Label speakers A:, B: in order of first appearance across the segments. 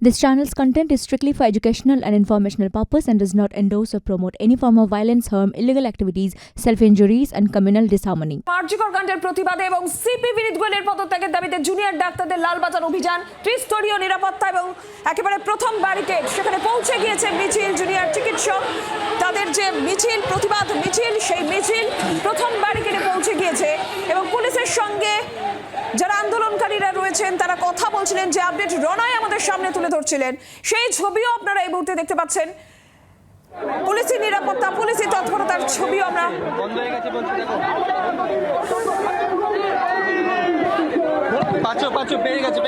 A: This channel's content is strictly for educational and informational purpose and does not endorse or promote any form of violence, harm, illegal activities, self-injuries and communal disharmony.
B: কার্যকর কাণ্ডের প্রতিবাদে এবং CP বিনীত গোয়েলের পদত্যাগের দাবিতে junior ডাক্তারদের লালবাজার অভিযান, ত্রিস্তরীয় নিরাপত্তা এবং একেবারে প্রথম ব্যারিকেড সেখানে পৌঁছে গিয়েছে মিছিল। জুনিয়র চিকিৎসক তাদের যে মিছিল, প্রতিবাদ মিছিল, সেই মিছিল প্রথম ব্যারিকেডে পৌঁছে গিয়েছে এবং পুলিশের সঙ্গে যারা আন্দোলনকারীরা রয়েছেন তারা কথা বলছিলেন, যে আপডেট রনয় আমাদের সামনে তুলে ধরছিলেন সেই ছবিও আপনারা এই মুহূর্তে দেখতে পাচ্ছেন। পুলিশি নিরাপত্তা, পুলিশি তৎপরতার ছবিও আমরা
C: পেয়ে গেছে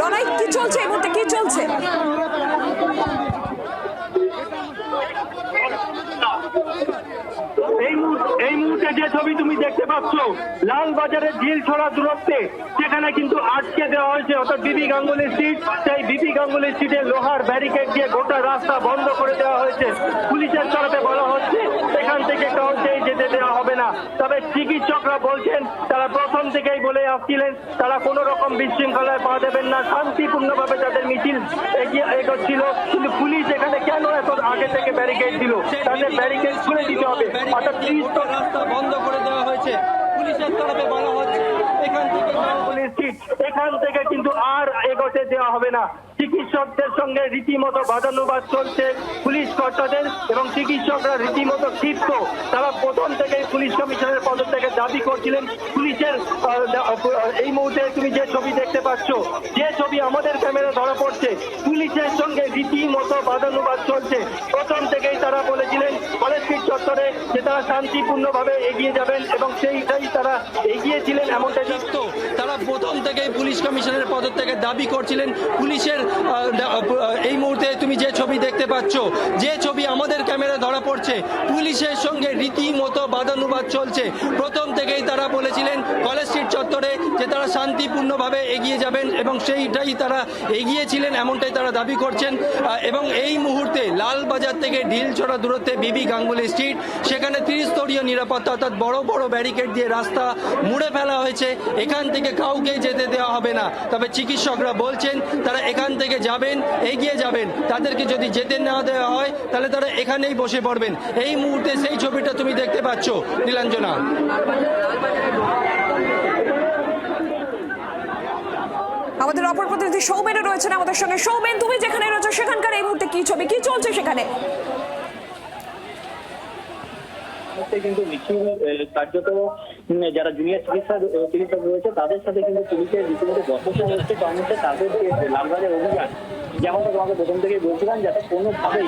B: রনয়, কি চলছে এই মুহূর্তে, কি চলছে?
D: এই মুহূর্তে যে ছবি তুমি দেখতে পাচ্ছ লালবাজারের ঝিল ছড়া দূরত্বে, সেখানে কিন্তু আটকে দেওয়া হয়েছে অর্থাৎ বিপি গাঙ্গুলি স্ট্রিট। সেই বিপি গাঙ্গুলি স্ট্রিটে লোহার ব্যারিকেড দিয়ে গোটা রাস্তা বন্ধ করে দেওয়া হয়েছে। পুলিশের তরফে বলা হচ্ছে এখান থেকে কাউকেই যেতে দেওয়া হবে না। তবে চিকিৎসকরা বলছেন তারা প্রথম থেকেই বলে আসছিলেন তারা কোনো রকম বিশৃঙ্খলায় পা দেবেন না, শান্তিপূর্ণভাবে তাদের মিছিল এগোচ্ছিল। কিন্তু পুলিশ এখানে কেন এত আগে থেকে ব্যারিকেড দিল? তাদের ব্যারিকেড খুলে দিতে হবে। অর্থাৎ
C: রাস্তা বন্ধ করে দেওয়া হয়েছে। পুলিশের তরফে বলা হচ্ছে
D: এখান থেকে কিন্তু আর এগোতে দেওয়া হবে না। চিকিৎসকদের সঙ্গে রীতিমতো বাদানুবাদ চলছে পুলিশ কর্তাদের এবং চিকিৎসকরা রীতিমতো ক্ষিপ্ত। তারা প্রথম থেকেই পুলিশ কমিশনের পদত্যাগের দাবি করছিলেন। পুলিশের এই মুহূর্তে তুমি যে ছবি দেখতে পাচ্ছ, যে ছবি আমাদের ক্যামেরা ধরা পড়ছে, পুলিশের সঙ্গে রীতিমতো বাদানুবাদ চলছে। প্রথম থেকেই তারা বলেছিলেন কলেজ স্ট্রিট চত্বরে যে তারা শান্তিপূর্ণভাবে এগিয়ে যাবেন এবং সেইটাই তারা এগিয়েছিলেন। এমনটা
C: যুক্ত তারা প্রথম থেকেই পুলিশ কমিশনের পদত্যাগের দাবি করছিলেন। পুলিশের এই মুহূর্তে তুমি যে ছবি দেখতে পাচ্ছ, যে ছবি আমাদের ক্যামেরা ধরা পড়ছে, পুলিশের সঙ্গে রীতিমতো বাদানুবাদ চলছে। প্রথম থেকেই তারা বলেছিলেন কলেজ স্ট্রিট চত্বরে যে তারা শান্তিপূর্ণভাবে এগিয়ে যাবেন এবং সেইটাই তারা এগিয়েছিলেন, এমনটাই তারা দাবি করছেন। এবং এই মুহূর্তে লালবাজার থেকে ঢিলছড়া দূরত্বে বিবি গাঙ্গুলি স্ট্রিট, সেখানে ত্রিস্তরীয় নিরাপত্তা অর্থাৎ বড় বড় ব্যারিকেড দিয়ে রাস্তা মুড়ে ফেলা হয়েছে। এখান থেকে কাউকে যেতে দেওয়া হবে না। তবে চিকিৎসকরা বলছেন তারা এখান থেকে যাবেন, এগিয়ে যাবেন। তাদেরকে যদি যেতে না দেওয়া হয় তাহলে তারা এখানেই বসে পড়বেন। এই মুহূর্তে সেই ছবিটা তুমি দেখতে পাচ্ছ নীলাঞ্জনা।
B: আমাদের অপর প্রতিনিধি সৌমেনও রয়েছেন আমাদের সঙ্গে। সৌমেন, তুমি যেখানে রয়েছো সেখানকার এই মুহূর্তে কি ছবি, কি চলছে সেখানে?
E: কিন্তু মিছিল কার্যত যারা জুনিয়র চিকিৎসক রয়েছে তাদের সাথে কিন্তু পুলিশের রীতিমতো বচসা হচ্ছে। কারণ হচ্ছে তাদের যে লালবাজার অভিযান, যেমনটা তোমাকে প্রথম থেকেই বলছিলাম, যাতে কোনোভাবেই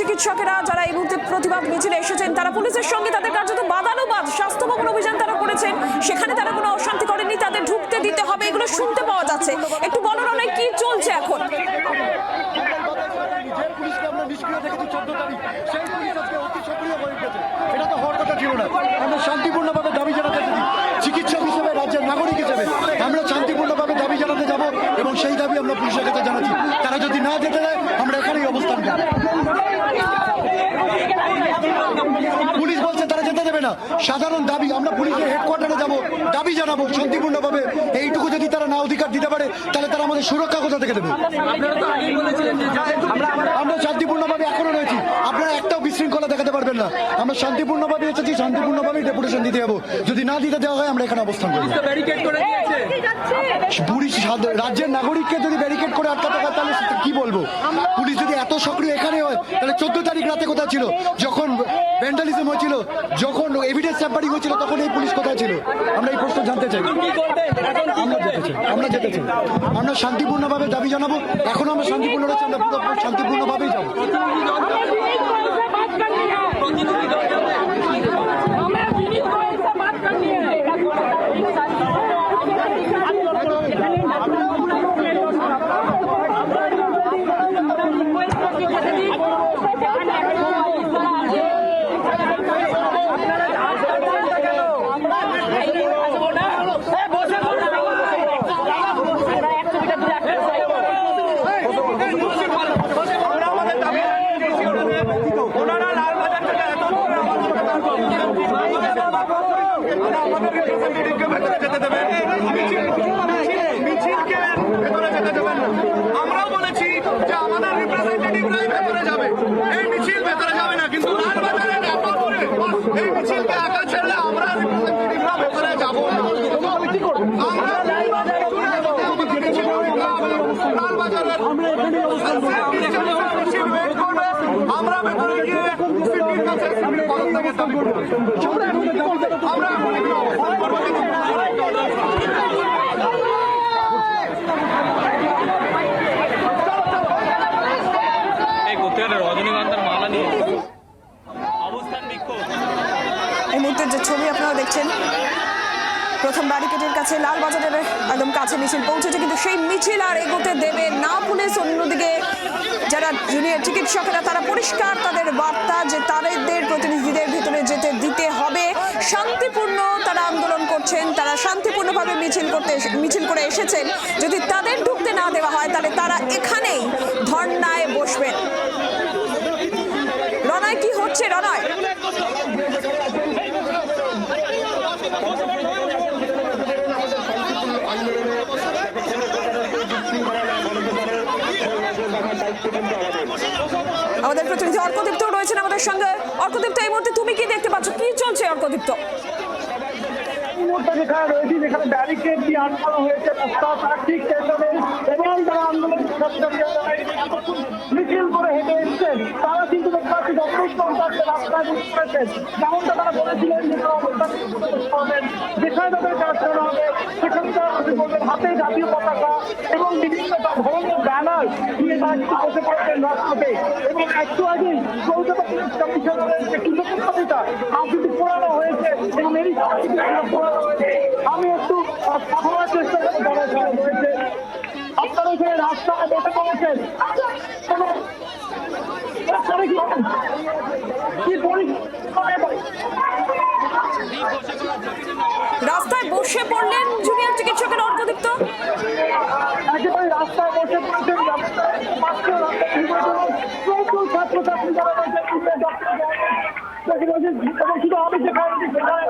B: চিকিৎসকেরা যারা এই মুহূর্তে প্রতিবাদ মিছিলে এসেছেন তারা পুলিশের সঙ্গে তাদের কার্যত বাদানুবাদ, স্বাস্থ্য ভবন অভিযান তারা করেছেন, সেখানে তারা কোনো অশান্তি করেনি, তাদের ঢুকতে দিতে হবে, এগুলো শুনতে পাওয়া যাচ্ছে। একটু বলো রনয়, কি চলছে এখন?
F: নিষ্ক্রিয় দেখেছি 14 তারিখ, সেই পুলিশ আজকে অতি সক্রিয় হয়ে উঠেছে। এটা তো হওয়ার কথা ছিল না। আমরা শান্তিপূর্ণভাবে দাবি জানাতে এসেছি, চিকিৎসক হিসেবে, রাজ্যের নাগরিক হিসেবে আমরা শান্তিপূর্ণভাবে দাবি জানাতে যাব এবং সেই দাবি আমরা পুলিশের কাছে জানাচ্ছি। তারা যদি না যেতে দেয় আমরা এখানেই অবস্থান করব। পুলিশ বলছে তারা যেতে দেবে না, সাধারণ দাবি, আমরা পুলিশের হেডকোয়ার্টারে যাব, দাবি জানাবো শান্তিপূর্ণভাবে। এইটুকু যদি তারা না অধিকার দিতে পারে তাহলে তারা আমাদের সুরক্ষা কোথা থেকে দেবে? আমরা শান্তিপূর্ণভাবে এখনো রয়েছি, আপনারা একটাও বিশৃঙ্খলা দেখাতে পারবেন না। আমরা শান্তিপূর্ণভাবে এসেছি, শান্তিপূর্ণভাবেই ডেপুটেশন দিতে যাবো। যদি না দিতে দেওয়া হয় আমরা এখানে অবস্থান করব। পুলিশ রাজ্যের নাগরিককে যদি ব্যারিকেড করে আটকাতে হয় তাহলে কি বলবো? পুলিশ যদি এত সক্রিয় এখানে হয় তাহলে 14 তারিখ রাতে কোথায় ছিল? যখন ভ্যান্ডালিজম হয়েছিল, যখন এভিডেন্স ট্যাম্পারিং হয়েছিল, তখন এই পুলিশ কোথায় ছিল? আমরা এই প্রশ্ন জানতে চাই। আমরা যেতে চাই, আমরা শান্তিপূর্ণভাবে দাবি জানাবো। এখনো আমরা শান্তিপূর্ণ রয়েছি, আমরা পুরো শান্তিপূর্ণভাবেই যাবো।
G: আমরাও বলেছি যে আমাদের রিপ্রেজেন্টেটিভরাই ভেতরে যাবে, এই মিছিল ভেতরে যাবে না। কিন্তু লালবাজারের এত দূরে এই মিছিলকে একা ছেড়ে আমরা রিপ্রেজেন্টেটিভরা ভেতরে যাবো না। আমরা লালবাজারের মিছিল ওয়েট করবে, আমরা ভেতরে গিয়ে সিটির কাছে পদত্যাগের দাবি করবো। আমরা
H: রজনীগন্ধার মালা নিয়ে অবস্থান বিক্ষোভ।
B: এই মুহূর্তে যে ছবি আপনারা দেখছেন, প্রথম ব্যারিকেডের কাছে লালবাজারের একদম কাছে মিছিল পৌঁছেছে, কিন্তু সেই মিছিল আর এগোতে দেবে না পুলিশ। অন্যদিকে যারা জুনিয়র চিকিৎসকেরা তারা পরিষ্কার তাদের বার্তা যে তাদের প্রতিনিধিদের ভেতরে যেতে দিতে হবে। শান্তিপূর্ণ তারা আন্দোলন করছেন, তারা শান্তিপূর্ণভাবে মিছিল করে এসেছেন। যদি তাদের ঢুকতে না দেওয়া হয় তাহলে তারা এখানেই ধর্নায় বসবেন। রনয়, কি হচ্ছে রনয়? আমাদের প্রতিনিধি অর্কদীপ্ত রয়েছেন আমাদের সঙ্গে। অর্কদীপ্ত, এই মুহূর্তে তুমি কি দেখতে পাচ্ছ, কি চলছে অর্কদীপ্ত?
D: যেখানে রয়েছি, যেখানে ব্যারিকেড দিয়ে আটকানো হয়েছে তার ঠিক পেছনে, এবং যারা আন্দোলন মিছিল করে হেঁটে এসছেন তারা কিন্তু দেখতে পাচ্ছি যথেষ্ট রাস্তায় করেছেন। যেমনটা তারা বলেছিলেন যে তারা অবস্থান করবেন, যেখানে তাদের কাজ করা হবে সেখানে তারা বলবেন হাতে জাতীয় পতাকা এবং বিভিন্ন ধরনের ব্যানার দিয়ে তারা কিন্তু বসে পড়েছেন রাস্তাতে। এবং একটু আগেই কলকাতা পুলিশ কমিশনারের যে কৃতজ্ঞতা আবৃত্তি পড়ানো হয়েছে এবং এই পড়ানো হয়েছে। আমি একটু কথা বলার চেষ্টা করতে রয়েছে, আপনারা এখানে রাস্তায় বসে পড়েছেন,
B: রাস্তায় বসে পড়লেন জুনিয়র চিকিৎসকের অর্কদীপ্ত?
D: একেবারে রাস্তায় বসে পড়েছেন ছাত্রছাত্রী যারা রয়েছে, শুধু আমি যেখানে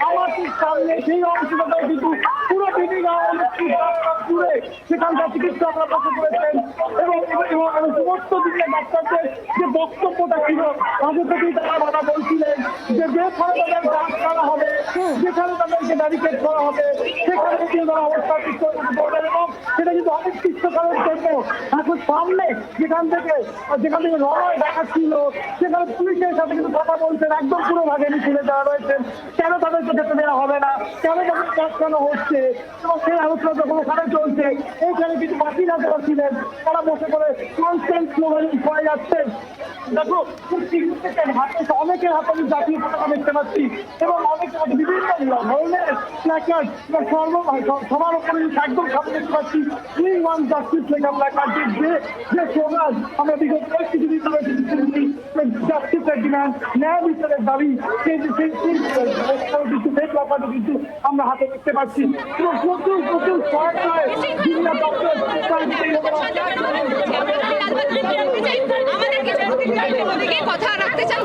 D: আমার সামনে সেই অংশটাই কিন্তু পুরো জুড়ে সেখানকার চিকিৎসকরা বসে পড়েছেন। এবং সমস্ত দিকে ডাক্তারদের যে বক্তব্যটা ছিল তাদের থেকেই তারা বাধা বলছিলেন যে যেখানে তাদের কাজ করা হবে, যেখানে তাদেরকে ব্যারিকেড করা হবে সেখানে কিন্তু তারা অবস্থা করবেন। এবং সেটা কিন্তু অনেক চিকিৎসকের জন্য এখন সামনে যেখান থেকে লড়াই দেখাচ্ছিল সেখানে পুলিশের সাথে কিন্তু কথা বলছেন একদম পুরো ভাগে মিছিলে যারা রয়েছেন, কেন তাদেরকে যেতে দেওয়া হবে না, কেন তাদের কাজ কেন হচ্ছে, এবং সেই আলোচনা যখন ওখানে চলছে এইখানে কিছু বাকিরা যারা ছিলেন তারা বসে করে কনস্ট্যান্ট স্লোগান করে যাচ্ছেন। দেখো হাতে অনেকের হাতে আমি জাতীয় পতাকা দেখতে পাচ্ছি এবং অনেক বিভিন্ন ধরনের প্ল্যাকার্ড সবার উপরে একদম সামনে দেখতে পাচ্ছি উই ওয়ান্ট জাস্টিস লেখা প্ল্যাকার্ড, যে স্লোগান আমরা বিগত কিছুদিন ধরে জাস্টিসের ডিমান্ড, ন্যায় বিচারের দাবি, কিন্তু আমরা হাতে দেখতে পাচ্ছি প্রচুর জুনিয়র ডক্টর
I: কথা রাখতে চান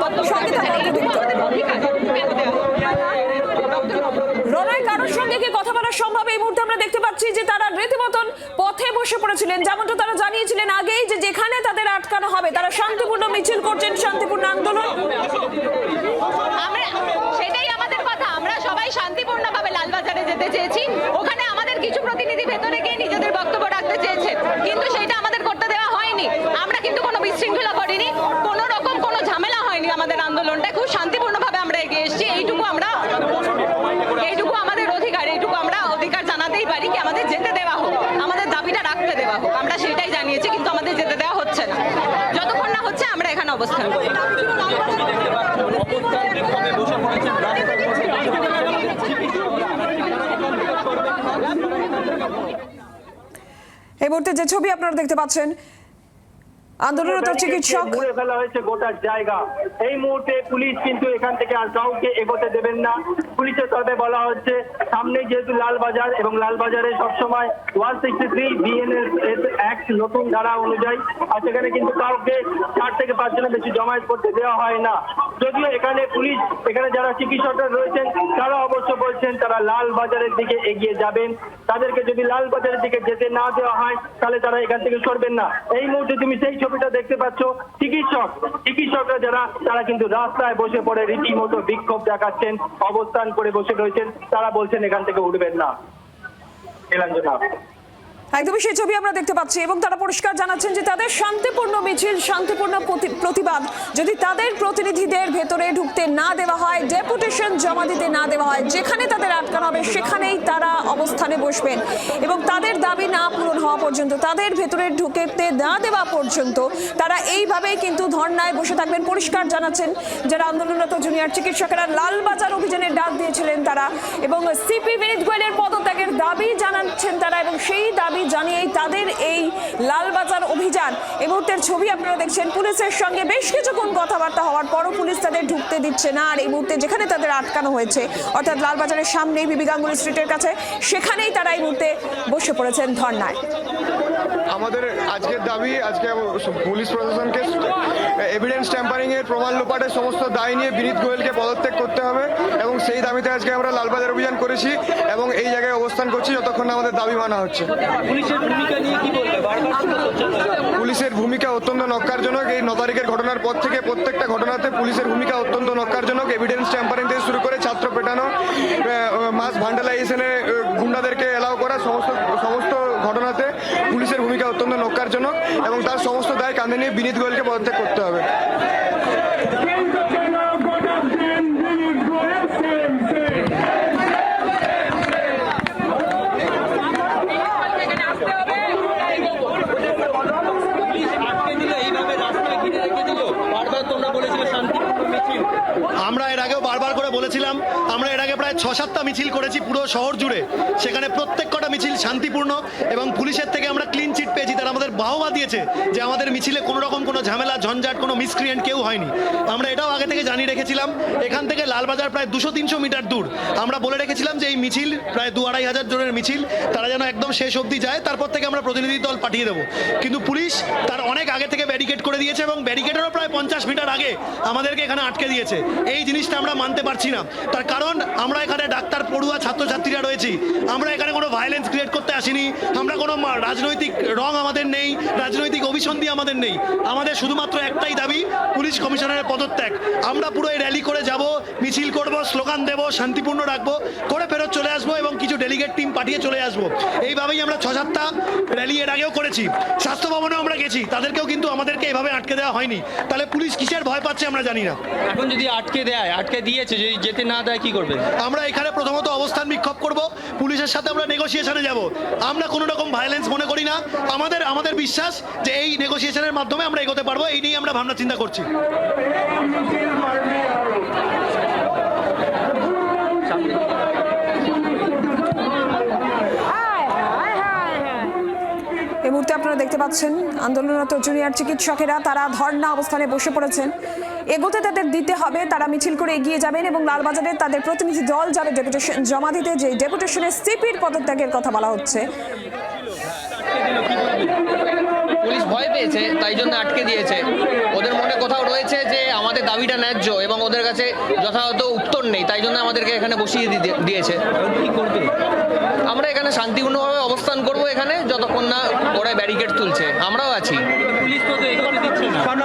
B: রনয়, কারোর সঙ্গে কি কথা বলা সম্ভব? এই মুহূর্তে আমরা দেখতে পাচ্ছি যে তারা রীতিমতন পথে বসে পড়েছিলেন, যেমনটা তারা জানিয়েছিলেন আগেই যে যেখানে তাদের আটকানো হবে তারা শান্তিপূর্ণ মিছিল করছেন, শান্তিপূর্ণ আন্দোলন।
I: সেটাই আমাদের কথা, আমরা সবাই শান্তিপূর্ণভাবে লালবাজারে যেতে চেয়েছি। ওখানে আমাদের কিছু প্রতিনিধি ভেতরে গিয়ে নিজেদের বক্তব্য রাখতে চেয়েছে, কিন্তু সেটা আমাদের করতে দেওয়া হয়নি। আমরা কিন্তু কোনো বিশৃঙ্খলা করিনি, কোনো রকম কোনো ঝামেলা হয়নি। আমাদের আন্দোলনটা খুব শান্তিপূর্ণভাবে আমরা এগিয়ে এসেছি। এইটুকু আমাদের অধিকার, এইটুকু আমরা অধিকার জানাতেই পারি কি আমাদের যেতে দেওয়া হোক, আমাদের দাবিটা রাখতে দেওয়া হোক। আমরা সেটাই জানিয়েছি, কিন্তু আমাদের যেতে দেওয়া হচ্ছে না। যতক্ষণ না হচ্ছে আমরা এখানে অবস্থান করি।
B: এই মুহূর্তে যে ছবি আপনারা দেখতে পাচ্ছেন, আন্দোলনরত চিকিৎসক
D: ঘুরে ফেলা হয়েছে গোটা জায়গা। এই মুহূর্তে পুলিশ কিন্তু এখান থেকে আর কাউকে এগোতে দেবেন না। পুলিশের তরফে বলা হচ্ছে সামনে যেহেতু লালবাজার, এবং লালবাজারে সবসময় 163 বিএনএস অ্যাক্ট নতুন ধারা অনুযায়ী, আর সেখানে কিন্তু কাউকে 4 থেকে 5 জনের বেশি জমায়েত করতে দেওয়া হয় না। যদিও এখানে পুলিশ, এখানে যারা চিকিৎসকরা রয়েছেন তারা অবশ্য বলছেন তারা লালবাজারের দিকে এগিয়ে যাবেন। তাদেরকে যদি লালবাজারের দিকে যেতে না দেওয়া হয় তাহলে তারা এখান থেকে সরবেন না। এই মুহূর্তে তুমি সেই ছবিটা দেখতে পাচ্ছ, চিকিৎসকরা যারা তারা কিন্তু রাস্তায় বসে পড়ে রীতিমতো বিক্ষোভ দেখাচ্ছেন, অবস্থান করে বসে রয়েছেন। তারা বলছেন এখান থেকে উঠবেন না। এলাঞ্জনা,
B: একদমই সেই ছবি আমরা দেখতে পাচ্ছি, এবং তারা পরিষ্কার জানাচ্ছেন যে তাদের শান্তিপূর্ণ মিছিল, শান্তিপূর্ণ প্রতিবাদ যদি তাদের প্রতিনিধিদের ভেতরে ঢুকতে না দেওয়া হয়, ডেপুটেশন জমা দিতে না দেওয়া হয়, যেখানে তাদের আটকানো হবে সেখানেই তারা অবস্থানে বসবেন, এবং তাদের দাবি না পূরণ হওয়া পর্যন্ত, তাদের ভেতরে ঢুকতে না দেওয়া পর্যন্ত তারা এইভাবেই কিন্তু ধর্নায় বসে থাকবেন। পরিষ্কার জানাচ্ছেন যারা আন্দোলনরত জুনিয়র চিকিৎসকেরা লালবাজার অভিযানের ডাক দিয়েছিলেন তারা, এবং সিপি বিনীত গোয়েলের পদত্যাগের দাবি জানাচ্ছেন তারা, এবং সেই দাবি জানিয়েই তাদের এই লালবাজার অভিযান। এই মুহূর্তের ছবি আপনারা দেখছেন, পুলিশের সঙ্গে বেশ কিছুক্ষণ কথাবার্তা হওয়ার পরও পুলিশ তাদের ঢুকতে দিচ্ছে না। আর এই মুহূর্তে যেখানে তাদের আটকানো হয়েছে, অর্থাৎ লালবাজারের সামনেই বিবি গাঙ্গুলি স্ট্রিটের কাছে, সেখানেই তারা এই মুহূর্তে বসে পড়েছেন ধর্নায়।
G: আমাদের আজকের দাবি, আজকে পুলিশ প্রশাসনকে এভিডেন্স ট্যাম্পারিং এর প্রমাণ লোপাটের সমস্ত দায় নিয়ে বিনীত গোয়েলকে পদত্যাগ করতে হবে, এবং সেই দাবিতে আজকে আমরা লালবাজার অভিযান করেছি এবং এই জায়গায় অবস্থান করছি যতক্ষণ না আমাদের দাবি মানা হচ্ছে।
C: পুলিশের ভূমিকা নিয়ে কি বলবে?
G: পুলিশের ভূমিকা অত্যন্ত নক্কারজনক। এই 9 তারিখের ঘটনার পর থেকে প্রত্যেকটা ঘটনাতে পুলিশের ভূমিকা অত্যন্ত নক্কারজনক। এভিডেন্স ট্যাম্পারিং থেকে শুরু করে ছাত্র পেটানো, মাস ভান্ডালাইজেশনে গুন্ডাদেরকে এলাও করা, সমস্ত ঘটনাতে পুলিশের ভূমিকা অত্যন্ত নক্কারজনক, এবং তার সমস্ত দায় কাঁধে নিয়ে বিনীত গোয়েলকে পদত্যাগ করতে হবে।
J: আমরা এর আগেও বারবার করে বলেছিলাম, আমরা এর আগে প্রায় 6-7টা মিছিল করেছি পুরো শহর জুড়ে, সেখানে প্রত্যেক কটা মিছিল শান্তিপূর্ণ, এবং পুলিশের থেকে আমরা ক্লিন চিট পেয়েছি। তারা আমাদের বাহবা দিয়েছে যে আমাদের মিছিলে কোনো রকম কোনো ঝামেলা ঝঞ্ঝাট, কোনো মিসক্রিয়েন্ট কেউ হয়নি। আমরা এটাও আগে থেকে জানিয়ে রেখেছিলাম। এখান থেকে লালবাজার প্রায় 200-300 মিটার দূর। আমরা বলে রেখেছিলাম যে এই মিছিল প্রায় 2-2.5 হাজার জনের মিছিল, তারা যেন একদম শেষ অবধি যায়, তারপর থেকে আমরা প্রতিনিধি দল পাঠিয়ে দেবো। কিন্তু পুলিশ তার অনেক আগে থেকে ব্যারিকেড করে দিয়েছে, এবং ব্যারিকেডেরও প্রায় 50 মিটার আগে আমাদেরকে এখানে আটকে দিয়েছে। এই জিনিসটা আমরা মানতে পারছি না। তার কারণ আমরা এখানে ডাক্তার, পড়ুয়া, ছাত্রছাত্রীরা রয়েছি। আমরা এখানে কোনো ভায়োলেন্স ক্রিয়েট করতে আসিনি। আমরা কোনো রাজনৈতিক রং আমাদের নেই, রাজনৈতিক অভিসন্ধি আমাদের নেই। আমাদের শুধুমাত্র একটাই দাবি, পুলিশ কমিশনারের পদত্যাগ। আমরা পুরো এই র্যালি করে যাব, মিছিল করব, স্লোগান দেব, শান্তিপূর্ণ রাখবো, করে ফেরত চলে আসবো, এবং কিছু ডেলিগেট টিম পাঠিয়ে চলে আসবো। এইভাবেই আমরা 6-7টা র্যালি এর আগেও করেছি। স্বাস্থ্য ভবনেও আমরা গেছি, তাদেরকেও কিন্তু আমাদেরকে এভাবে আটকে দেওয়া হয়নি। তাহলে পুলিশ কিসের ভয় পাচ্ছে আমরা জানি না।
C: এখন যদি আটকে দিয়েছে, যদি যেতে না দেয় কি করবে?
J: আমরা এখানে প্রথমত অবস্থান বিক্ষোভ করব, পুলিশের সাথে আমরা নেগোসিয়েশনে যাব। আমরা কোনো রকম ভায়োলেন্স মনে করি না। আমাদের বিশ্বাস যে এই নেগোসিয়েশনের মাধ্যমে আমরা এগোতে পারবো, এই নিয়ে আমরা ভাবনা চিন্তা করছি।
B: এই মুহূর্তে আপনারা দেখতে পাচ্ছেন আন্দোলনরত জুনিয়র চিকিৎসকেরা তারা ধর্ণা অবস্থানে বসে পড়েছেন। এগোতে তাদের দিতে হবে, তারা মিছিল করে এগিয়ে যাবেন এবং লালবাজারে তাদের প্রতিনিধি দল যাবে ডেপুটেশন জমা দিতে। যে ডেপুটেশনে সিপির পদত্যাগের কথা বলা হচ্ছে।
K: পুলিশ ভয় পেয়েছে, তাই জন্য আটকে দিয়েছে। ওদের মনে কোথাও রয়েছে যে আমাদের দাবিটা ন্যায্য এবং ওদের কাছে যথাযথ উত্তর নেই, তাই জন্য আমাদেরকে এখানে বসিয়ে দিয়েছে। আমরা এখানে শান্তিপূর্ণভাবে অবস্থান করব এখানে, যতক্ষণ না ওরা ব্যারিকেড তুলছে। আমরাও আছি।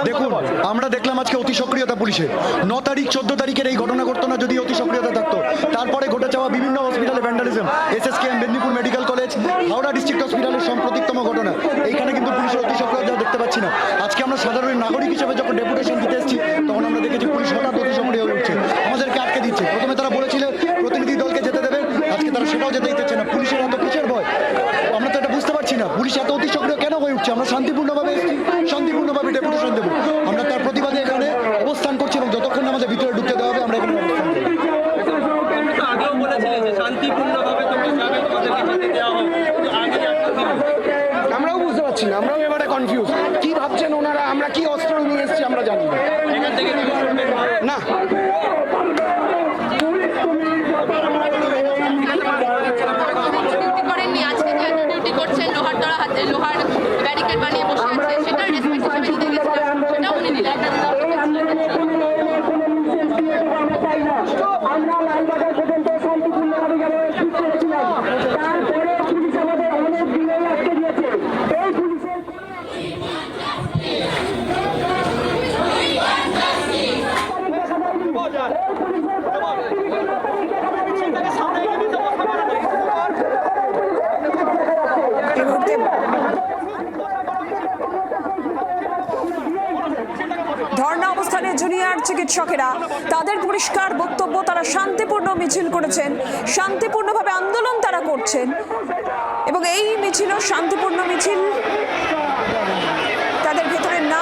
F: দেখুন, আমরা দেখলাম আজকে অতি সক্রিয়তা পুলিশের। 9 তারিখ 14 তারিখের এই ঘটনা ঘটতো না যদি অতি সক্রিয়তা থাকতো। তারপরে ঘটে যাওয়া বিভিন্ন হসপিটালে vandalism, SSKM, Medinipur medical college, Howrah district হসপিটালের সাম্প্রতিকতম ঘটনা। এইখানে কিন্তু পুলিশের অতি সক্রিয়তা দেখতে পাচ্ছি না। আজকে আমরা সাধারণ নাগরিক হিসেবে যখন ডেপুটেশন দিতে এসেছি, তখন আমরা দেখেছি পুলিশ হঠাৎ অতি সক্রিয় হয়ে উঠছে, আমাদেরকে আটকে দিচ্ছে। প্রথমে তারা বলেছিল প্রতিনিধি দলকে যেতে দেবে, আজকে তারা সেটাও যেতে দিচ্ছে না। পুলিশের এত কিসের ভয় আমরা তো এটা বুঝতে পারছি না। পুলিশ এত অতি সক্রিয় কেন হয়ে উঠছে? আমরা শান্তিপূর্ণভাবে এসেছি, শান্তিপূর্ণভাবে ডেপুটেশন দেবো। আমরা তার প্রতিবাদে এখানে অবস্থান করছি এবং যতক্ষণ আমাদের ভিতরে ঢুকতে দেওয়া হবে আমরা এখানে অবস্থান করব।
G: আমরাও বুঝতে পারছি না, আমরাও এবারে কনফিউজ। কি ভাবছেন ওনারা? আমরা কি অস্ত্র নিয়ে এসেছি আমরা জানি না।
I: করেননি, আজকে যে ডিউটি করছেন লোহার দ্বারা লোহার ব্যারিকেড বানিয়ে বসে আছে, সেটা রেসপেক্ট হিসেবে নিতে গেছিলাম, সেটাও উনি নিলেন।
D: আমরা লালবাজার পর্যন্ত শান্তিপূর্ণভাবে তারপরে পুলিশ আমাদের অনেক দিনে আটকে দিয়েছে। এই পুলিশের
B: এই মুহূর্তে ধর্ণা অবস্থানে জুনিয়র চিকিৎসকেরা, তাদের পরিষ্কার বক্তব্য, তারা শান্তিপূর্ণ মিছিল করেছেন, শান্তিপূর্ণভাবে আন্দোলন তারা করছেন এবং এই মিছিলও শান্তিপূর্ণ মিছিল। তাদের ভেতরে না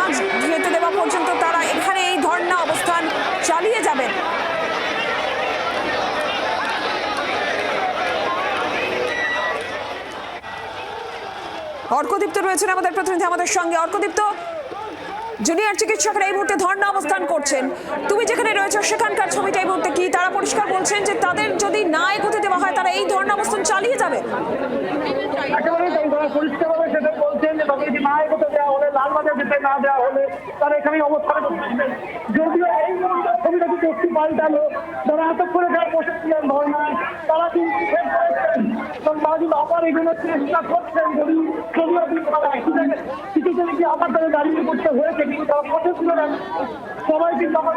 B: যেতে দেওয়া পর্যন্ত তারা এখানে এই ধর্ণা অবস্থান চালিয়ে যাবেন। অর্কদীপ্ত রয়েছেন আমাদের প্রতিনিধি আমাদের সঙ্গে। অর্কদীপ্ত, জুনিয়র চিকিৎসকরা এই মুহূর্তে ধর্ণা অবস্থান করছেন, তুমি যেখানে রয়েছো সেখানকার ছবিটা এই মুহূর্তে কি? তারা পরিষ্কার বলছেন যে তাদের যদি না এগোতে দেওয়া হয় তারা এই ধর্ণা অবস্থান চালিয়ে যাবে।
D: একেবারে তাই, তারা পরিষ্কারভাবে সেটা বলছেন যে তাদেরকে না এগোতে দেওয়া হলে, লালবাজার যেতে না দেওয়া হলে তারা এখানে অবস্থান করছেন। যদিও এই মুহূর্তে ছবিটা কিন্তু একটু পাল্টালো, যারা এতক্ষণে যারা বসেছিলেন ধর্ণায় তারা কিন্তু তারা কিন্তু আবার এগুলো চেষ্টা করছেন। যদিও কিছু কি আবার তাদের দাঁড়িয়ে করতে হয়েছে, কিন্তু তারা বসেছিল না, সবাই কিন্তু আমার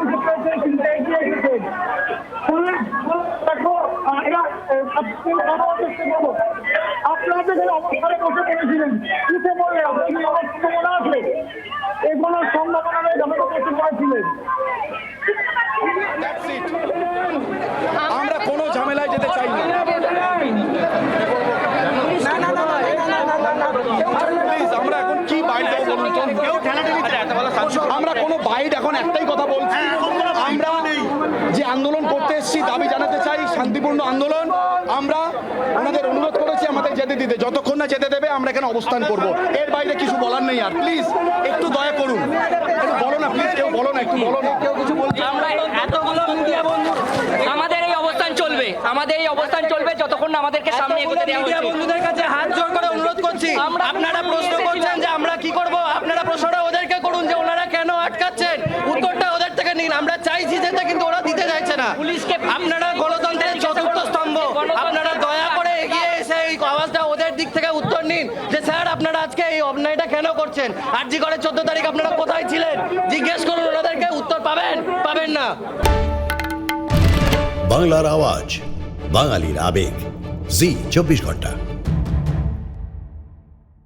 D: কিন্তু এগিয়ে এসেছেন। দেখো, এরা আপনারা যেখানে অবস্থানে বসে পড়েছিলেন, উঠে পড়ে আপনি আমার সম্ভাবনা আছে, এগুলোর সম্ভাবনা নেই, যখন বসে পড়েছিলেন।
G: আমরা কোনো ঝামেলায় যেতে চাই না। আমরা এখন কি বাইট দেবো বলুন তো? আমরা কোনো বাইট এখন একটাই কথা বলছি, আমরা যে আন্দোলন করতে এসেছি, দাবি জানাতে চাই, শান্তিপূর্ণ আন্দোলন। আমরা ওনাদের অনুরোধ করেছি আমাদের যেতে দিতে, যতক্ষণ না যেতে দেবে আমরা এখানে অবস্থান করব। এর বাইরে কিছু বলার নেই। আর প্লিজ একটু দয়া করুন, একটু বলো না প্লিজ, কেউ বলো না, একটু বলো না, কেউ কিছু বলছে।
K: আমরা এতগুলো মিডিয়া বন্ধু, আমাদের এই অবস্থান চলবে, আমাদের এই অবস্থান চলবে যতক্ষণ না আমাদেরকে সামনে এগোতে দেওয়া হচ্ছে। বন্ধুদের কাছে হাত জোর করে অনুরোধ করছি, আপনারা প্রশ্ন করছেন যে আমরা কি করব, আপনারা প্রশ্নটা ওদেরকে করুন যে ওনারা কেন আটকাচ্ছেন, উত্তরটা ওদের থেকে নিন। আমরা চাইছি যেতে, কিন্তু ওরা দিতে চাইছে না। পুলিশকে আপনারা গণতন্ত্রের চতুর্থ স্তম্ভ, আপনারা দয়া করে এগিয়ে এসে এই আওয়াজটা ওদের দিক থেকে উত্তর নিন যে স্যার আপনারা আজকে এই অন্যায়টা কেন করছেন। আরজি করে 14 তারিখ আপনারা কোথায় ছিলেন জিজ্ঞেস করুন ওনাদেরকে, উত্তর পাবেন না।
L: বাংলার আওয়াজ, বাঙালির আবেগ, জি 24 ঘন্টা।